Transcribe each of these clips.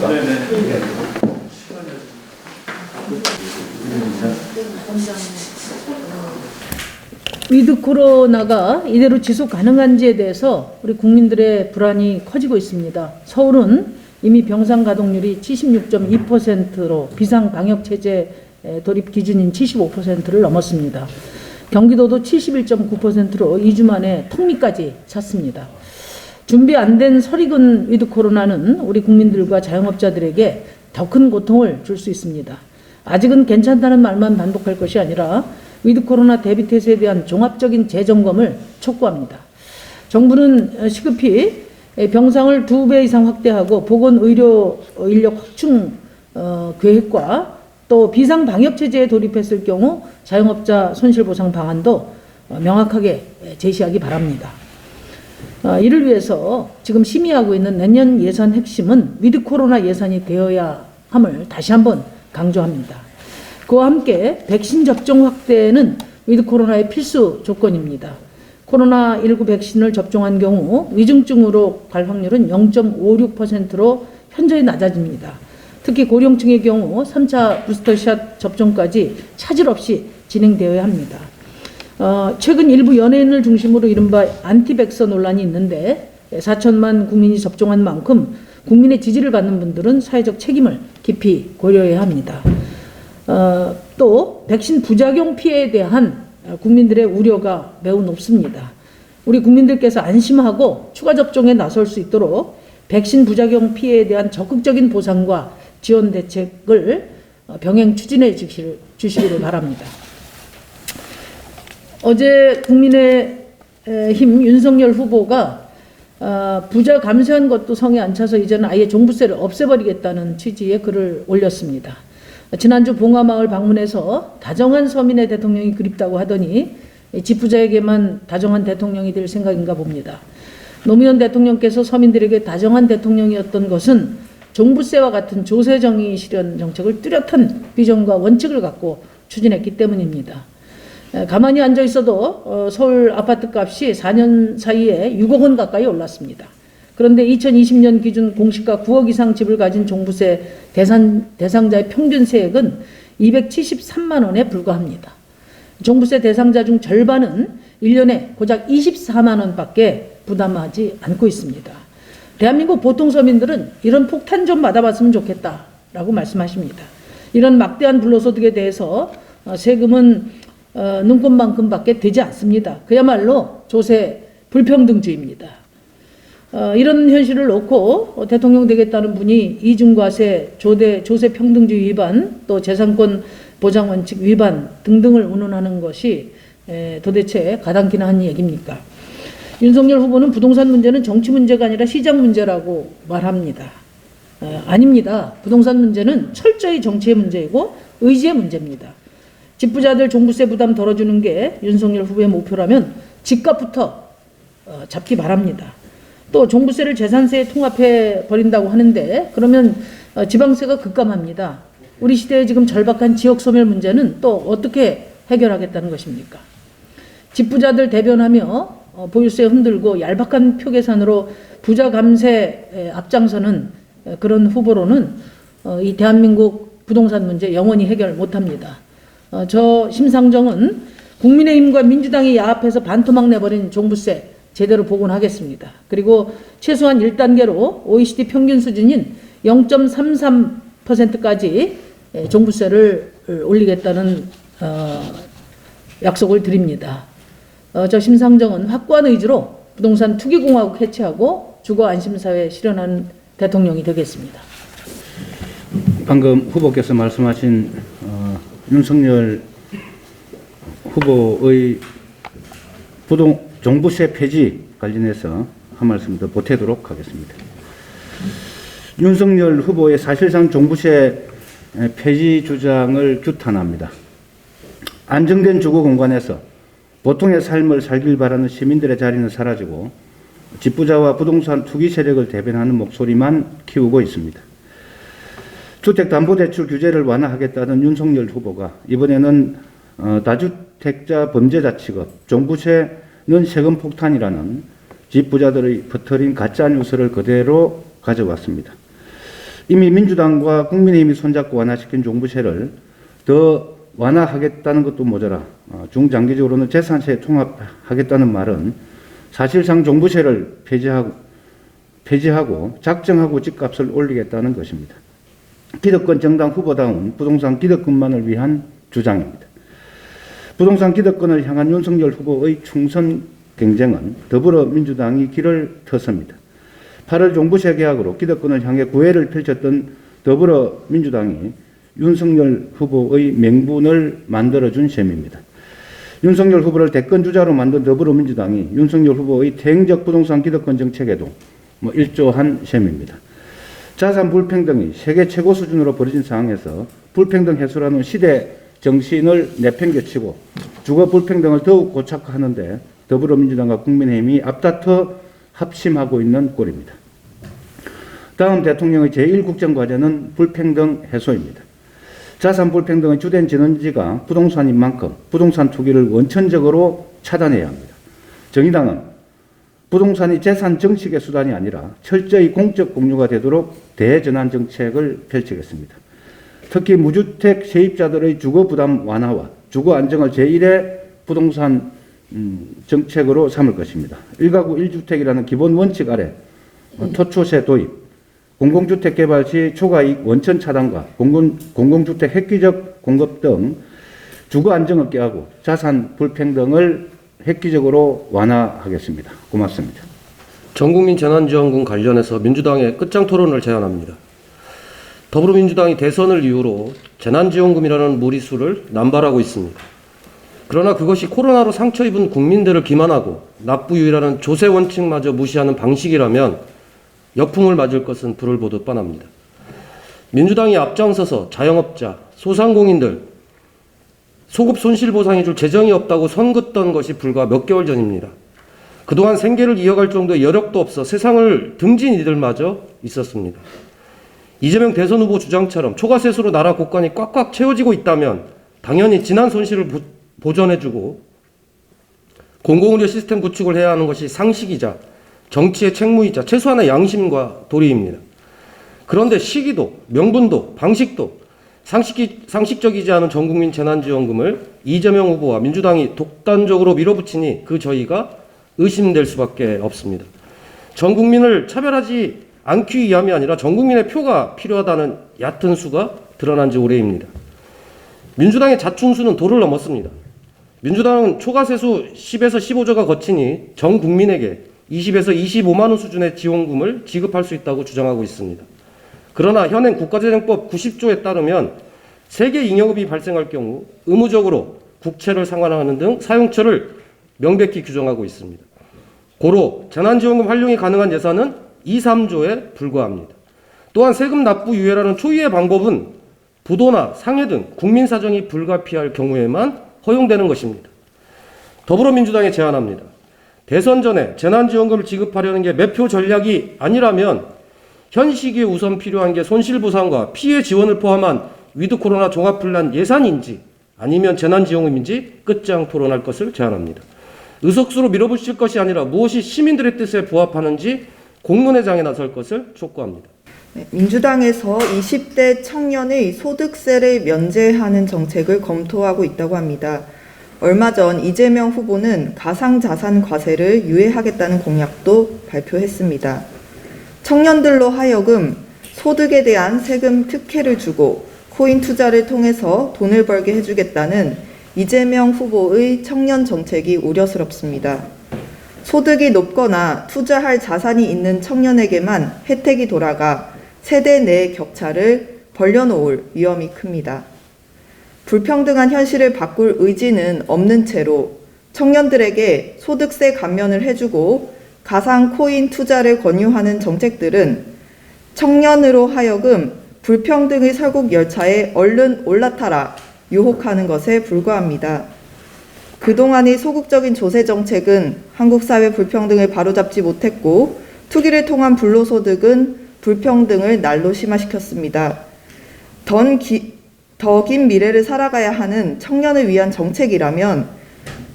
있습니까? 위드 코로나가 이대로 지속 가능한지에 대해서 우리 국민들의 불안이 커지고 있습니다. 서울은 이미 병상 가동률이 76.2%로 비상 방역 체제 돌입 기준인 75%를 넘었습니다. 경기도도 71.9%로 2주 만에 턱밑까지 찼습니다. 준비 안 된 설익은 위드 코로나는 우리 국민들과 자영업자들에게 더 큰 고통을 줄 수 있습니다. 아직은 괜찮다는 말만 반복할 것이 아니라 위드 코로나 대비 태세에 대한 종합적인 재점검을 촉구합니다. 정부는 시급히 병상을 2배 이상 확대하고 보건의료 인력 확충 계획과 또 비상 방역 체제에 돌입했을 경우 자영업자 손실보상 방안도 명확하게 제시하기 바랍니다. 이를 위해서 지금 심의하고 있는 내년 예산 핵심은 위드 코로나 예산이 되어야 함을 다시 한번 강조합니다. 그와 함께 백신 접종 확대는 위드 코로나의 필수 조건입니다. 코로나19 백신을 접종한 경우 위중증으로 갈 확률은 0.56%로 현저히 낮아집니다. 특히 고령층의 경우 3차 부스터샷 접종까지 차질 없이 진행되어야 합니다. 최근 일부 연예인을 중심으로 이른바 안티백서 논란이 있는데 4천만 국민이 접종한 만큼 국민의 지지를 받는 분들은 사회적 책임을 깊이 고려해야 합니다. 또 백신 부작용 피해에 대한 국민들의 우려가 매우 높습니다. 우리 국민들께서 안심하고 추가 접종에 나설 수 있도록 백신 부작용 피해에 대한 적극적인 보상과 지원 대책을 병행 추진해 주시기를 바랍니다. 어제 국민의힘 윤석열 후보가 부자 감세한 것도 성에 안 차서 이제는 아예 종부세를 없애버리겠다는 취지의 글을 올렸습니다. 지난주 봉화마을 방문해서 다정한 서민의 대통령이 그립다고 하더니 집부자에게만 다정한 대통령이 될 생각인가 봅니다. 노무현 대통령께서 서민들에게 다정한 대통령이었던 것은 종부세와 같은 조세정의 실현 정책을 뚜렷한 비전과 원칙을 갖고 추진했기 때문입니다. 가만히 앉아 있어도 서울 아파트 값이 4년 사이에 6억 원 가까이 올랐습니다. 그런데 2020년 기준 공시가 9억 이상 집을 가진 종부세 대상자의 평균 세액은 273만 원에 불과합니다. 종부세 대상자 중 절반은 1년에 고작 24만 원밖에 부담하지 않고 있습니다. 대한민국 보통 서민들은 이런 폭탄 좀 받아봤으면 좋겠다라고 말씀하십니다. 이런 막대한 불로소득에 대해서 세금은 눈꽃만큼밖에 되지 않습니다. 그야말로 조세 불평등주의입니다. 이런 현실을 놓고 대통령 되겠다는 분이 이중과세, 조세 평등주의 위반, 또 재산권 보장 원칙 위반 등등을 운운하는 것이 도대체 가당키나 한 얘기입니까? 윤석열 후보는 부동산 문제는 정치 문제가 아니라 시장 문제라고 말합니다. 아닙니다. 부동산 문제는 철저히 정치의 문제이고 의지의 문제입니다. 집부자들 종부세 부담 덜어주는 게 윤석열 후보의 목표라면 집값부터 잡기 바랍니다. 또 종부세를 재산세에 통합해 버린다고 하는데 그러면 지방세가 급감합니다. 우리 시대의 지금 절박한 지역소멸 문제는 또 어떻게 해결하겠다는 것입니까? 집부자들 대변하며 보유세 흔들고 얄팍한 표 계산으로 부자 감세에 앞장서는 그런 후보로는 이 대한민국 부동산 문제 영원히 해결 못합니다. 저 심상정은 국민의힘과 민주당이 야합해서 반토막 내버린 종부세 제대로 복원하겠습니다. 그리고 최소한 1단계로 OECD 평균 수준인 0.33%까지 종부세를 올리겠다는 약속을 드립니다. 저 심상정은 확고한 의지로 부동산 투기공화국 해체하고 주거 안심사회 실현하는 대통령이 되겠습니다. 방금 후보께서 말씀하신 윤석열 후보의 종부세 폐지 관련해서 한 말씀 더 보태도록 하겠습니다. 윤석열 후보의 사실상 종부세 폐지 주장을 규탄합니다. 안정된 주거 공간에서 보통의 삶을 살길 바라는 시민들의 자리는 사라지고 집부자와 부동산 투기 세력을 대변하는 목소리만 키우고 있습니다. 주택담보대출 규제를 완화하겠다는 윤석열 후보가 이번에는 다주택자 범죄자치급, 종부세는 세금 폭탄이라는 집부자들의 퍼뜨린 가짜뉴스를 그대로 가져왔습니다. 이미 민주당과 국민의힘이 손잡고 완화시킨 종부세를 더 완화하겠다는 것도 모자라 중장기적으로는 재산세 통합하겠다는 말은 사실상 종부세를 폐지하고 작정하고 집값을 올리겠다는 것입니다. 기득권 정당 후보다운 부동산 기득권만을 위한 주장입니다. 부동산 기득권을 향한 윤석열 후보의 충선 경쟁은 더불어민주당이 길을 터섭니다. 8월 종부세 개혁으로 기득권을 향해 구애를 펼쳤던 더불어민주당이 윤석열 후보의 명분을 만들어준 셈입니다. 윤석열 후보를 대권주자로 만든 더불어민주당이 윤석열 후보의 대행적 부동산 기득권 정책에도 일조한 셈입니다. 자산 불평등이 세계 최고 수준으로 벌어진 상황에서 불평등 해소라는 시대 정신을 내팽개치고 주거 불평등을 더욱 고착화하는데 더불어민주당과 국민의힘이 앞다퉈 합심하고 있는 꼴입니다. 다음 대통령의 제1국정과제는 불평등 해소입니다. 자산 불평등의 주된 진원지가 부동산인 만큼 부동산 투기를 원천적으로 차단해야 합니다. 정의당은 부동산이 재산 정식의 수단이 아니라 철저히 공적 공유가 되도록 대전환 정책을 펼치겠습니다. 특히 무주택 세입자들의 주거 부담 완화와 주거 안정을 제1의 부동산 정책으로 삼을 것입니다. 1가구 1주택이라는 기본 원칙 아래 토초세 도입, 공공주택 개발 시 초과이익 원천 차단과 공공주택 획기적 공급 등 주거 안정을 꾀하고 자산 불평등을 획기적으로 완화하겠습니다. 고맙습니다. 전국민 재난지원금 관련해서 민주당의 끝장 토론을 제안합니다. 더불어민주당이 대선을 이유로 재난지원금이라는 무리수를 남발하고 있습니다. 그러나 그것이 코로나로 상처 입은 국민들을 기만하고 납부유예라는 조세 원칙마저 무시하는 방식이라면 역풍을 맞을 것은 불을 보듯 뻔합니다. 민주당이 앞장서서 자영업자, 소상공인들 소급 손실 보상해줄 재정이 없다고 선긋던 것이 불과 몇 개월 전입니다. 그동안 생계를 이어갈 정도의 여력도 없어 세상을 등진 이들마저 있었습니다. 이재명 대선 후보 주장처럼 초과세수로 나라 곳간이 꽉꽉 채워지고 있다면 당연히 지난 손실을 보전해주고 공공의료 시스템 구축을 해야 하는 것이 상식이자 정치의 책무이자 최소한의 양심과 도리입니다. 그런데 시기도 명분도 방식도 상식적이지 않은 전국민 재난지원금을 이재명 후보와 민주당이 독단적으로 밀어붙이니 그 저희가 의심될 수밖에 없습니다. 전 국민을 차별하지 않기 위함이 아니라 전 국민의 표가 필요하다는 얕은 수가 드러난 지 오래입니다. 민주당의 자충수는 도를 넘었습니다. 민주당은 초과세수 10에서 15조가 거치니 전 국민에게 20에서 25만 원 수준의 지원금을 지급할 수 있다고 주장하고 있습니다. 그러나 현행 국가재정법 90조에 따르면 세계 잉여금이 발생할 경우 의무적으로 국채를 상환하는 등 사용처를 명백히 규정하고 있습니다. 고로 재난지원금 활용이 가능한 예산은 2, 3조에 불과합니다. 또한 세금 납부 유예라는 초유의 방법은 부도나 상해 등 국민 사정이 불가피할 경우에만 허용되는 것입니다. 더불어민주당에 제안합니다. 대선 전에 재난지원금을 지급하려는 게 매표 전략이 아니라면 현 시기에 우선 필요한 게 손실보상과 피해 지원을 포함한 위드 코로나 종합플랜 예산인지 아니면 재난지원금인지 끝장 토론할 것을 제안합니다. 의석수로 밀어붙일 것이 아니라 무엇이 시민들의 뜻에 부합하는지 공론회장에 나설 것을 촉구합니다. 네, 민주당에서 20대 청년의 소득세를 면제하는 정책을 검토하고 있다고 합니다. 얼마 전 이재명 후보는 가상자산 과세를 유예하겠다는 공약도 발표했습니다. 청년들로 하여금 소득에 대한 세금 특혜를 주고 코인 투자를 통해서 돈을 벌게 해주겠다는 이재명 후보의 청년 정책이 우려스럽습니다. 소득이 높거나 투자할 자산이 있는 청년에게만 혜택이 돌아가 세대 내 격차를 벌려놓을 위험이 큽니다. 불평등한 현실을 바꿀 의지는 없는 채로 청년들에게 소득세 감면을 해주고 가상 코인 투자를 권유하는 정책들은 청년으로 하여금 불평등의 설국 열차에 얼른 올라타라 유혹하는 것에 불과합니다. 그동안의 소극적인 조세 정책은 한국 사회 불평등을 바로잡지 못했고 투기를 통한 불로소득은 불평등을 날로 심화시켰습니다. 더 긴 미래를 살아가야 하는 청년을 위한 정책이라면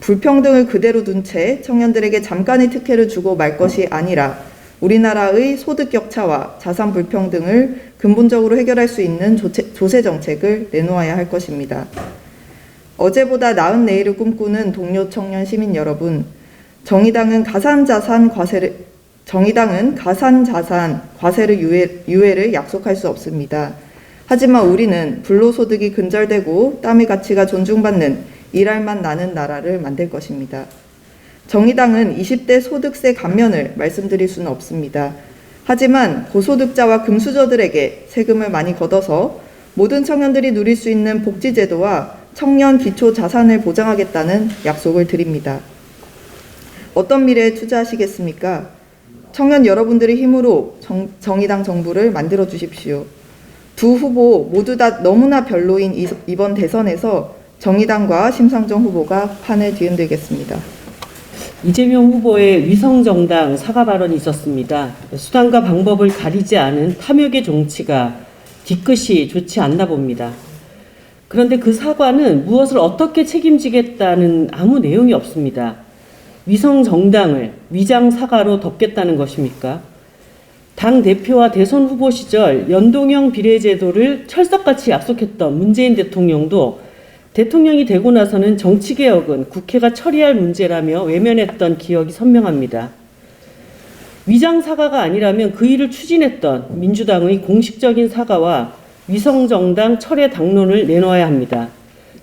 불평등을 그대로 둔 채 청년들에게 잠깐의 특혜를 주고 말 것이 아니라 우리나라의 소득 격차와 자산 불평등을 근본적으로 해결할 수 있는 조세 정책을 내놓아야 할 것입니다. 어제보다 나은 내일을 꿈꾸는 동료 청년 시민 여러분, 정의당은 가산자산 과세를 유예를 약속할 수 없습니다. 하지만 우리는 불로소득이 근절되고 땀의 가치가 존중받는 일할 맛 나는 나라를 만들 것입니다. 정의당은 20대 소득세 감면을 말씀드릴 수는 없습니다. 하지만 고소득자와 금수저들에게 세금을 많이 걷어서 모든 청년들이 누릴 수 있는 복지제도와 청년 기초 자산을 보장하겠다는 약속을 드립니다. 어떤 미래에 투자하시겠습니까? 청년 여러분들의 힘으로 정의당 정부를 만들어 주십시오. 두 후보 모두 다 너무나 별로인 이번 대선에서 정의당과 심상정 후보가 판을 뒤흔들겠습니다. 이재명 후보의 위성정당 사과 발언이 있었습니다. 수단과 방법을 가리지 않은 탐욕의 정치가 뒤끝이 좋지 않나 봅니다. 그런데 그 사과는 무엇을 어떻게 책임지겠다는 아무 내용이 없습니다. 위성정당을 위장 사과로 덮겠다는 것입니까? 당 대표와 대선 후보 시절 연동형 비례제도를 철석같이 약속했던 문재인 대통령도 대통령이 되고 나서는 정치개혁은 국회가 처리할 문제라며 외면했던 기억이 선명합니다. 위장 사과가 아니라면 그 일을 추진했던 민주당의 공식적인 사과와 위성정당 철회 당론을 내놓아야 합니다.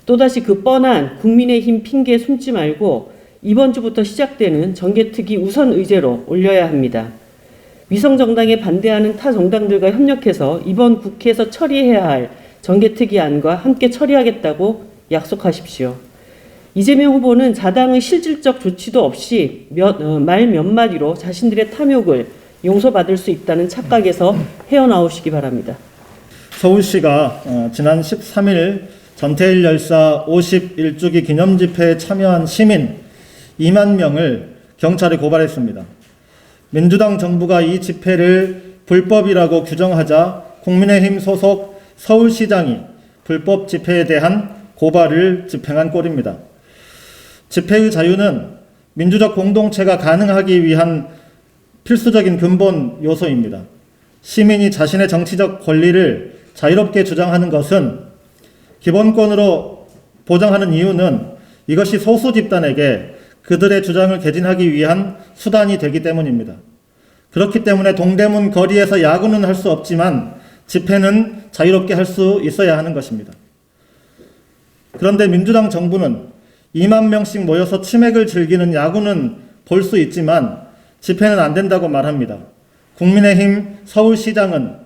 또다시 그 뻔한 국민의힘 핑계 숨지 말고 이번 주부터 시작되는 정개특위 우선 의제로 올려야 합니다. 위성정당에 반대하는 타 정당들과 협력해서 이번 국회에서 처리해야 할 정개특위안과 함께 처리하겠다고 약속하십시오. 이재명 후보는 자당의 실질적 조치도 없이 말 몇 마디로 자신들의 탐욕을 용서받을 수 있다는 착각에서 헤어나오시기 바랍니다. 서울시가 지난 13일 전태일 열사 51주기 기념집회에 참여한 시민 2만 명을 경찰에 고발했습니다. 민주당 정부가 이 집회를 불법이라고 규정하자 국민의힘 소속 서울시장이 불법 집회에 대한 고발을 집행한 꼴입니다. 집회의 자유는 민주적 공동체가 가능하기 위한 필수적인 근본 요소입니다. 시민이 자신의 정치적 권리를 자유롭게 주장하는 것은 기본권으로 보장하는 이유는 이것이 소수 집단에게 그들의 주장을 개진하기 위한 수단이 되기 때문입니다. 그렇기 때문에 동대문 거리에서 야구는 할 수 없지만 집회는 자유롭게 할 수 있어야 하는 것입니다. 그런데 민주당 정부는 2만 명씩 모여서 치맥을 즐기는 야구는 볼 수 있지만 집회는 안 된다고 말합니다. 국민의힘 서울시장은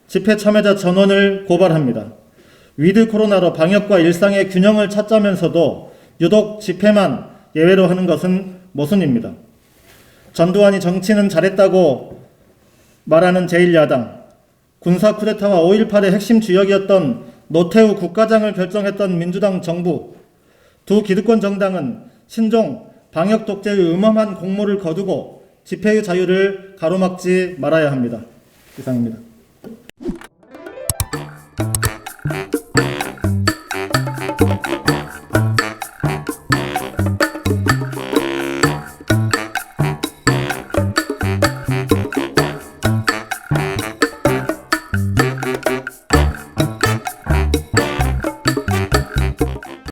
집회 참여자 전원을 고발합니다. 위드 코로나로 방역과 일상의 균형을 찾자면서도 유독 집회만 예외로 하는 것은 모순입니다. 전두환이 정치는 잘했다고 말하는 제1야당, 군사 쿠데타와 5.18의 핵심 주역이었던 노태우 국가장을 결정했던 민주당 정부, 두 기득권 정당은 신종 방역 독재의 음험한 공모를 거두고 집회의 자유를 가로막지 말아야 합니다. 이상입니다.